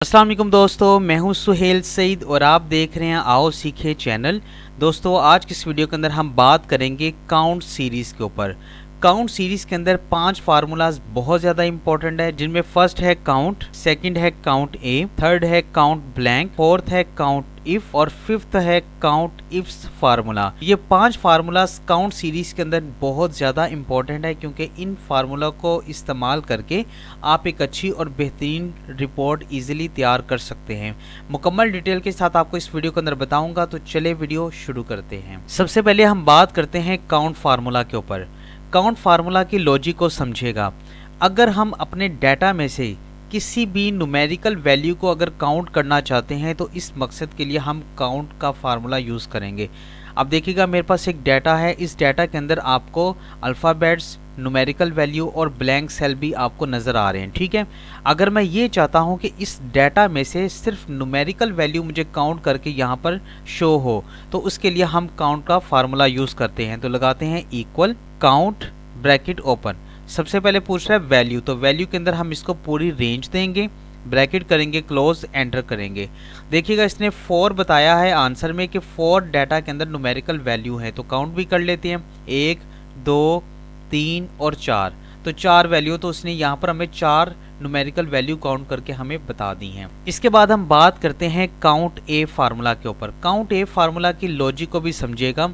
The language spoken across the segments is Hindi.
अस्सलाम वालेकुम दोस्तों, मैं हूं सुहेल सईद और आप देख रहे हैं आओ सीखे चैनल। दोस्तों आज की इस वीडियो के अंदर हम बात करेंगे काउंट सीरीज़ के ऊपर। काउंट सीरीज़ के अंदर 5 फार्मूलाज बहुत ज़्यादा इंपॉर्टेंट है, जिनमें फर्स्ट है काउंट, सेकंड है काउंट ए, थर्ड है काउंट ब्लैंक, फोर्थ है काउंट इफ और फिफ्थ है काउंट इफ्स फार्मूला। ये 5 फार्मूलाज काउंट सीरीज़ के अंदर बहुत ज़्यादा इंपॉर्टेंट है, क्योंकि इन फार्मूला को इस्तेमाल करके आप एक अच्छी और बेहतरीन रिपोर्ट इजीली तैयार कर सकते हैं। मुकम्मल डिटेल के साथ आपको इस वीडियो के अंदर बताऊंगा, तो चले वीडियो शुरू करते हैं। सबसे पहले हम बात करते हैं काउंट फार्मूला के ऊपर। काउंट फार्मूला की लॉजिक को समझेगा। अगर हम अपने डाटा में से किसी भी न्यूमेरिकल वैल्यू को अगर काउंट करना चाहते हैं, तो इस मकसद के लिए हम काउंट का फार्मूला यूज़ करेंगे। अब देखिएगा, मेरे पास एक डाटा है, इस डाटा के अंदर आपको अल्फ़ाबेट्स, न्यूमेरिकल वैल्यू और ब्लैंक सेल भी आपको नज़र आ रहे हैं। ठीक है, अगर मैं ये चाहता हूँ कि इस डाटा में से सिर्फ न्यूमेरिकल वैल्यू मुझे काउंट करके यहाँ पर शो हो, तो उसके लिए हम काउंट का फार्मूला यूज़ करते हैं। तो लगाते हैं इक्वल काउंट ब्रैकेट ओपन। सबसे पहले पूछ रहा है वैल्यू, तो वैल्यू के अंदर हम इसको पूरी रेंज देंगे, ब्रैकेट करेंगे, क्लोज, एंटर करेंगे। देखिएगा इसने 4 बताया है आंसर में कि 4 डाटा के अंदर न्यूमेरिकल वैल्यू है, तो काउंट भी कर लेते हैं। 1 2 3 और 4, तो 4 वैल्यू, तो उसने यहाँ पर हमें 4 न्यूमेरिकल वैल्यू काउंट करके हमें बता दी हैं। इसके बाद हम बात करते हैं काउंट ए फार्मूला के ऊपर। काउंट ए फार्मूला की लॉजिक को भी समझिएगा।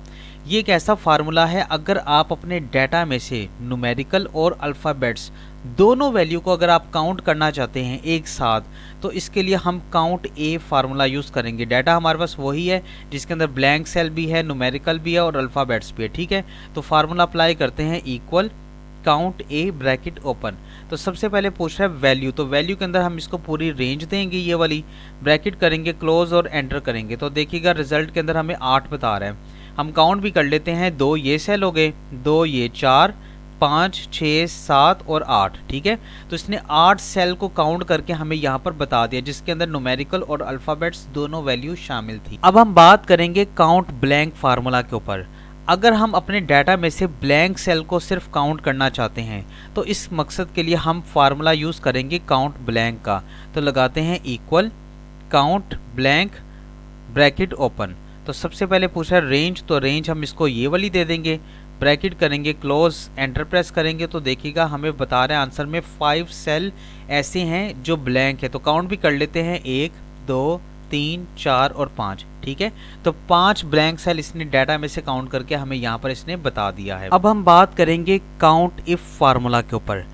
ये एक ऐसा फार्मूला है, अगर आप अपने डाटा में से न्यूमेरिकल और अल्फ़ाबेट्स दोनों वैल्यू को अगर आप काउंट करना चाहते हैं एक साथ, तो इसके लिए हम काउंट ए फार्मूला यूज़ करेंगे। डाटा हमारे पास वही है जिसके अंदर ब्लैंक सेल भी है, न्यूमेरिकल भी है और अल्फ़ाबेट्स भी है। ठीक है, तो फार्मूला अप्लाई करते हैं equal count A bracket open. तो सबसे पहले पूछ रहा है वैल्यू, तो वैल्यू के अंदर हम इसको पूरी रेंज देंगे, ये वाली, ब्रैकेट करेंगे, क्लोज और एंटर करेंगे। तो देखिएगा रिजल्ट के अंदर हमें 8 बता रहा है। हम काउंट भी कर लेते हैं, 2 ये सेल हो गए, 2 ये, 4 5 6 7 और 8। ठीक है, तो इसने 8 सेल को काउंट करके हमें यहाँ पर बता दिया, जिसके अंदर न्यूमेरिकल और अल्फ़ाबेट्स दोनों वैल्यू शामिल थी। अब हम बात करेंगे काउंट ब्लैंक फार्मूला के ऊपर। अगर हम अपने डाटा में से ब्लैंक सेल को सिर्फ काउंट करना चाहते हैं, तो इस मकसद के लिए हम फार्मूला यूज़ करेंगे काउंट ब्लैंक का। तो लगाते हैं equal count blank bracket open. तो सबसे पहले पूछा रेंज, तो रेंज हम इसको ये वाली दे देंगे, ब्रैकेट करेंगे, क्लोज, एंटर प्रेस करेंगे। तो देखिएगा हमें बता रहे हैं आंसर में 5 सेल ऐसे हैं जो ब्लैंक है। तो काउंट भी कर लेते हैं, 1 2 3 4 और 5। ठीक है, तो 5 ब्लैंक सेल इसने डाटा में से काउंट करके हमें यहाँ पर इसने बता दिया है। अब हम बात करेंगे काउंट इफ फार्मूला के ऊपर।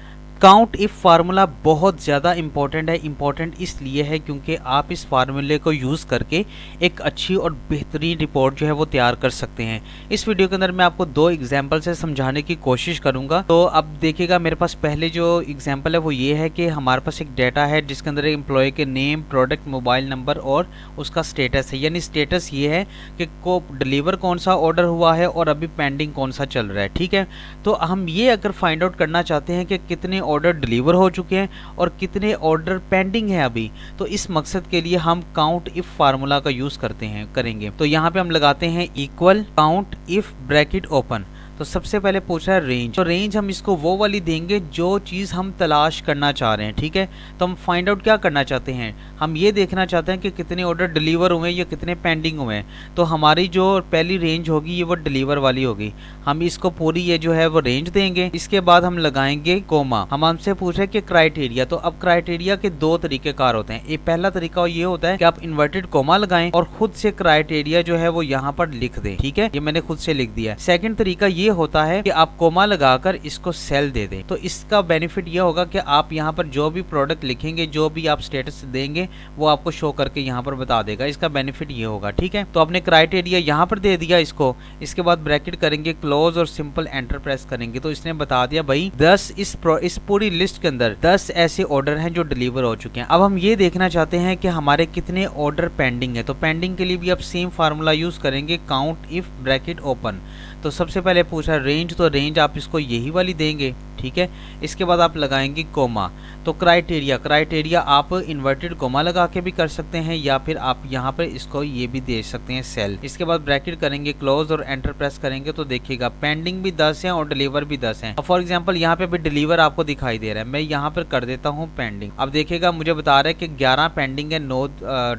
काउंट इफ फार्मूला बहुत ज़्यादा इंपॉर्टेंट है। इंपॉर्टेंट इसलिए है क्योंकि आप इस फार्मूले को यूज़ करके एक अच्छी और बेहतरीन रिपोर्ट जो है वो तैयार कर सकते हैं। इस वीडियो के अंदर मैं आपको 2 एग्जाम्पल से समझाने की कोशिश करूंगा। तो अब देखिएगा, मेरे पास पहले जो एग्जाम्पल है वो ये है कि हमारे पास एक डाटा है जिसके अंदर एक एम्प्लॉय के नेम, प्रोडक्ट, मोबाइल नंबर और उसका स्टेटस है। यानी स्टेटस ये है कि को डिलीवर कौन सा ऑर्डर हुआ है और अभी पेंडिंग कौन सा चल रहा है। ठीक है, तो हम ये अगर फाइंड आउट करना चाहते हैं कि कितने ऑर्डर डिलीवर हो चुके हैं और कितने ऑर्डर पेंडिंग है अभी, तो इस मकसद के लिए हम काउंट इफ फार्मूला का यूज करेंगे। तो यहाँ पे हम लगाते हैं equal count if bracket open. तो सबसे पहले पूछा है रेंज, तो रेंज हम इसको वो वाली देंगे जो चीज़ हम तलाश करना चाह रहे हैं। ठीक है, तो हम फाइंड आउट क्या करना चाहते हैं, हम ये देखना चाहते हैं कि कितने ऑर्डर डिलीवर हुए या कितने पेंडिंग हुए हैं। तो हमारी जो पहली रेंज होगी ये वो डिलीवर वाली होगी। हम इसको पूरी ये जो है वो रेंज देंगे। इसके बाद हम लगाएंगे कोमा। हम हमसे पूछ रहे हैं कि क्राइटेरिया, तो अब क्राइटेरिया के 2 तरीक़ेकार होते हैं। एक पहला तरीका ये होता है कि आप इन्वर्टेड कोमा लगाएं और खुद से क्राइटेरिया जो है वो यहाँ पर लिख दें। ठीक है, ये मैंने खुद से लिख दिया। सेकंड तरीका ये होता है कि आप कोमा लगाकर इसको सेल दे दें। तो इसका बेनिफिट ये होगा कि आप यहाँ पर जो भी प्रोडक्ट लिखेंगे, जो भी आप स्टेटस देंगे, वो आपको शो करके यहाँ पर बता देगा। इसका बेनिफिट ये होगा। ठीक है, तो आपने क्राइटेरिया यहाँ पर दे दिया इसको। इसके बाद ब्रैकेट करेंगे, क्लोज और सिंपल एंटर प्रेस करेंगे। तो इसने बता दिया भाई 10 इस पूरी लिस्ट के अंदर 10 ऐसे ऑर्डर हैं जो डिलीवर हो चुके हैं। अब हम ये देखना चाहते हैं कि हमारे कितने ऑर्डर पेंडिंग है। तो पेंडिंग के लिए भी आप सेम फार्मूला यूज करेंगे, काउंट इफ ब्रैकेट ओपन। तो सबसे पहले पूछा रेंज, तो रेंज आप इसको यही वाली देंगे, ठीक है। इसके बाद आप लगाएंगे कोमा। तो क्राइटेरिया आप इन्वर्टेड कोमा लगा के भी कर सकते हैं या फिर आप यहाँ पर इसको ये भी दे सकते हैं सेल। इसके बाद ब्रैकेट करेंगे, क्लोज और एंटर प्रेस करेंगे तो देखिएगा पेंडिंग भी 10 है और डिलीवर भी 10 है। फॉर एग्जांपल यहाँ पे भी डिलीवर आपको दिखाई दे रहा है, मैं यहाँ पर कर देता हूँ पेंडिंग। अब देखिएगा मुझे बता रहा है कि 11 पेंडिंग है, 9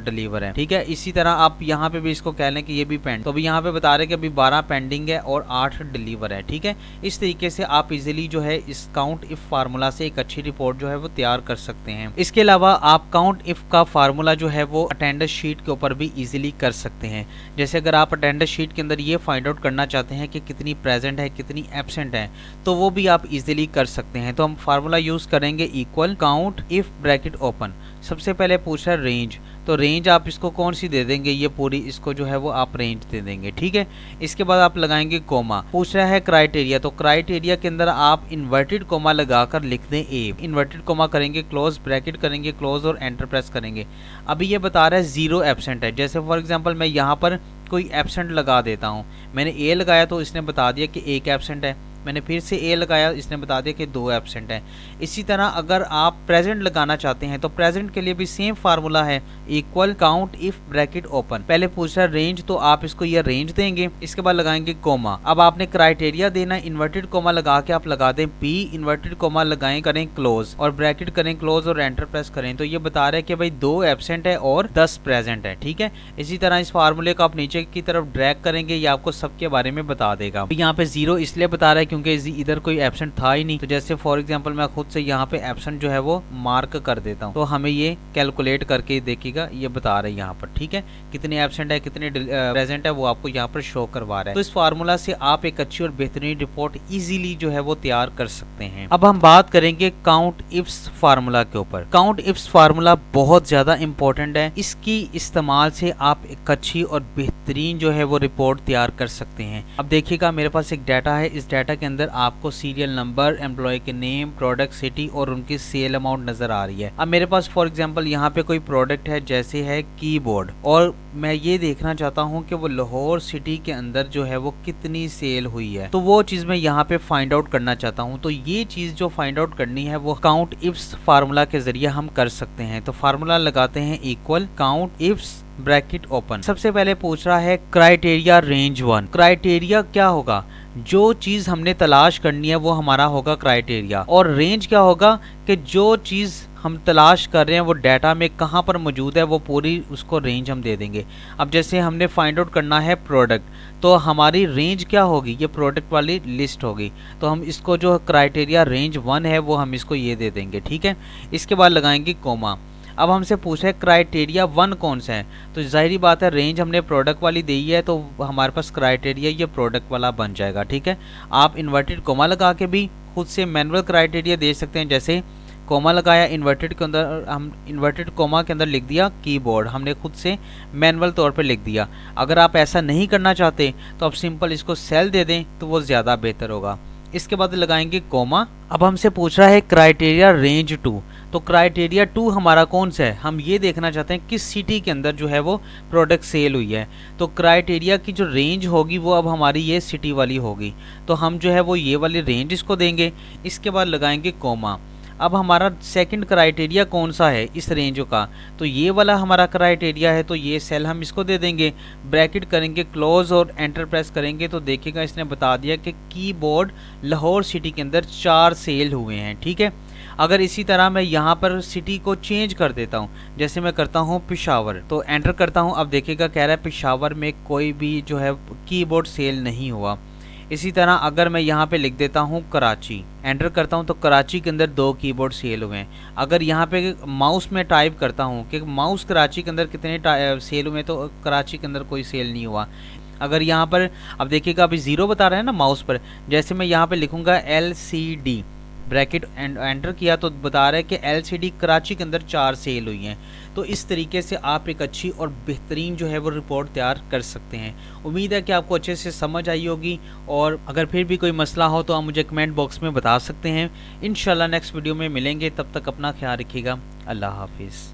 डिलीवर है, ठीक है। इसी तरह आप यहाँ पे भी इसको कह लें कि ये भी पेंडिंग, तो अभी यहाँ पे बता रहे हैं कि अभी 12 पेंडिंग है और 8 डिलीवर है, ठीक है। इस तरीके से आप इजीली जो है इस काउंट इफ फार्मूला से एक अच्छी रिपोर्ट जो है वो तैयार कर सकते हैं। इसके अलावा आप काउंट इफ का फार्मूला जो है वो अटेंडेंस शीट के ऊपर भी इजीली कर सकते हैं। जैसे अगर आप अटेंडेंस शीट के अंदर ये फाइंड आउट करना चाहते हैं कि कितनी प्रेजेंट है कितनी एब्सेंट है, तो वो भी आप इजीली कर सकते हैं। तो हम फार्मूला यूज करेंगे equal count if bracket open. सबसे पहले पूछ रहा है रेंज, तो रेंज आप इसको कौन सी दे देंगे, ये पूरी इसको जो है वो आप रेंज दे देंगे, ठीक है। इसके बाद आप लगाएंगे कोमा। पूछ रहा है क्राइटेरिया, तो क्राइटेरिया के अंदर आप इन्वर्टेड कोमा लगाकर लिख दें ए। इन्वर्टेड कोमा करेंगे, क्लोज, ब्रैकेट करेंगे, क्लोज और एंटर प्रेस करेंगे। अभी ये बता रहा है 0 एब्सेंट है। जैसे फॉर एग्जांपल मैं यहाँ पर कोई एब्सेंट लगा देता हूँ, मैंने ए लगाया तो इसने बता दिया कि 1 एब्सेंट है, मैंने फिर से ए लगाया, इसने बता दिया कि 2 एब्सेंट है। इसी तरह अगर आप प्रेजेंट लगाना चाहते हैं तो प्रेजेंट के लिए भी सेम फार्मूला है, equal count if bracket open. पहले पूछ रहा है रेंज, तो आप इसको ये रेंज देंगे, इसके बाद लगाएंगे कोमा। अब आपने क्राइटेरिया देना, इन्वर्टेड कोमा लगा के आप लगा दें पी, इन्वर्टेड कोमा लगाएं, करें क्लोज और ब्रैकेट करें, क्लोज और एंटर प्रेस करें। तो ये बता रहा है कि भाई 2 एब्सेंट है और 10 प्रेजेंट है, ठीक है। इसी तरह इस फार्मूले को आप नीचे की तरफ ड्रैग करेंगे, ये आपको सबके बारे में बता देगा। यहाँ पे 0 इसलिए बता रहा है क्योंकि इधर कोई एब्सेंट था ही नहीं। तो जैसे फॉर एग्जांपल मैं खुद से यहाँ पे एब्सेंट जो है वो मार्क कर देता हूँ, तो हमें ये कैलकुलेट करके देखिएगा, ये बता रहे हैं यहाँ पर, ठीक है, कितने एब्सेंट है कितने प्रेजेंट है वो आपको यहाँ पर शो करवा रहा है। तो इस फार्मूला से आप एक अच्छी और बेहतरीन रिपोर्ट इजीली जो है वो तैयार कर सकते हैं। अब हम बात करेंगे काउंट इफ्स फार्मूला के ऊपर। काउंट इफ्स फार्मूला बहुत ज्यादा इंपॉर्टेंट है, इसकी इस्तेमाल से आप एक अच्छी और बेहतरीन जो है वो रिपोर्ट तैयार कर सकते हैं। अब देखिएगा मेरे पास एक डाटा है, इस डाटा के अंदर आपको सीरियल नंबर, एम्प्लॉय के नेम, प्रोडक्ट, सिटी और उनकी सेल अमाउंट नजर आ रही है। अब मेरे पास फॉर एग्जांपल यहाँ पे कोई प्रोडक्ट है, जैसे है कीबोर्ड, और मैं ये देखना चाहता हूँ कि वो लाहौर सिटी के अंदर जो है वो कितनी सेल हुई है, तो वो चीज मैं यहाँ पे फाइंड आउट करना चाहता हूँ। तो ये चीज जो फाइंड आउट करनी है वो काउंट इफ्स फार्मूला के जरिए हम कर सकते हैं। तो फार्मूला लगाते हैं equal count ifs bracket open. सबसे पहले पूछ रहा है क्राइटेरिया रेंज 1। क्राइटेरिया क्या होगा, जो चीज हमने तलाश करनी है वो हमारा होगा क्राइटेरिया, और रेंज क्या होगा कि जो चीज हम तलाश कर रहे हैं वो डाटा में कहाँ पर मौजूद है, वो पूरी उसको रेंज हम दे देंगे। अब जैसे हमने फाइंड आउट करना है प्रोडक्ट, तो हमारी रेंज क्या होगी, ये प्रोडक्ट वाली लिस्ट होगी, तो हम इसको जो क्राइटेरिया रेंज 1 है वो हम इसको ये दे देंगे, ठीक है। इसके बाद लगाएंगे कोमा। अब हमसे पूछा है क्राइटेरिया 1 कौन सा है, तो जाहिर बात है रेंज हमने प्रोडक्ट वाली दी है तो हमारे पास क्राइटेरिया ये प्रोडक्ट वाला बन जाएगा, ठीक है। आप इन्वर्टेड कोमा लगा के भी खुद से मैनुअल क्राइटेरिया दे सकते हैं। जैसे कोमा लगाया, इन्वर्टेड के अंदर हम इन्वर्टेड कोमा के अंदर लिख दिया कीबोर्ड, हमने खुद से मैनुअल तौर पे लिख दिया। अगर आप ऐसा नहीं करना चाहते तो आप सिंपल इसको सेल दे दें तो वो ज़्यादा बेहतर होगा। इसके बाद लगाएंगे कोमा। अब हमसे पूछ रहा है क्राइटेरिया रेंज 2, तो क्राइटेरिया 2 हमारा कौन सा है, हम ये देखना चाहते हैं किस सिटी के अंदर जो है वो प्रोडक्ट सेल हुई है। तो क्राइटेरिया की जो रेंज होगी वो अब हमारी ये सिटी वाली होगी, तो हम जो है वो ये वाली रेंज इसको देंगे। इसके बाद लगाएंगे कोमा। अब हमारा सेकंड क्राइटेरिया कौन सा है इस रेंज का, तो ये वाला हमारा क्राइटेरिया है, तो ये सेल हम इसको दे देंगे, ब्रैकेट करेंगे, क्लोज और एंटर प्रेस करेंगे तो देखिएगा इसने बता दिया कि कीबोर्ड लाहौर सिटी के अंदर 4 सेल हुए हैं, ठीक है। अगर इसी तरह मैं यहाँ पर सिटी को चेंज कर देता हूँ, जैसे मैं करता हूँ पेशावर, तो एंटर करता हूँ, अब देखिएगा कह रहा है पेशावर में कोई भी जो है कीबोर्ड सेल नहीं हुआ। इसी तरह अगर मैं यहाँ पे लिख देता हूँ कराची, एंटर करता हूँ, तो कराची के अंदर 2 कीबोर्ड सेल हुए हैं। अगर यहाँ पे माउस में टाइप करता हूँ कि माउस कराची के अंदर कितने सेल हुए, तो कराची के अंदर कोई सेल नहीं हुआ। अगर यहाँ पर अब देखिएगा अभी 0 बता रहा है ना माउस पर, जैसे मैं यहाँ पे लिखूँगा LCD, ब्रैकेट एंटर किया तो बता रहा है कि LCD कराची के अंदर 4 सेल हुई हैं। तो इस तरीके से आप एक अच्छी और बेहतरीन जो है वो रिपोर्ट तैयार कर सकते हैं। उम्मीद है कि आपको अच्छे से समझ आई होगी, और अगर फिर भी कोई मसला हो तो आप मुझे कमेंट बॉक्स में बता सकते हैं। इंशाल्लाह नेक्स्ट वीडियो में मिलेंगे, तब तक अपना ख्याल रखिएगा। अल्लाह हाफिज़।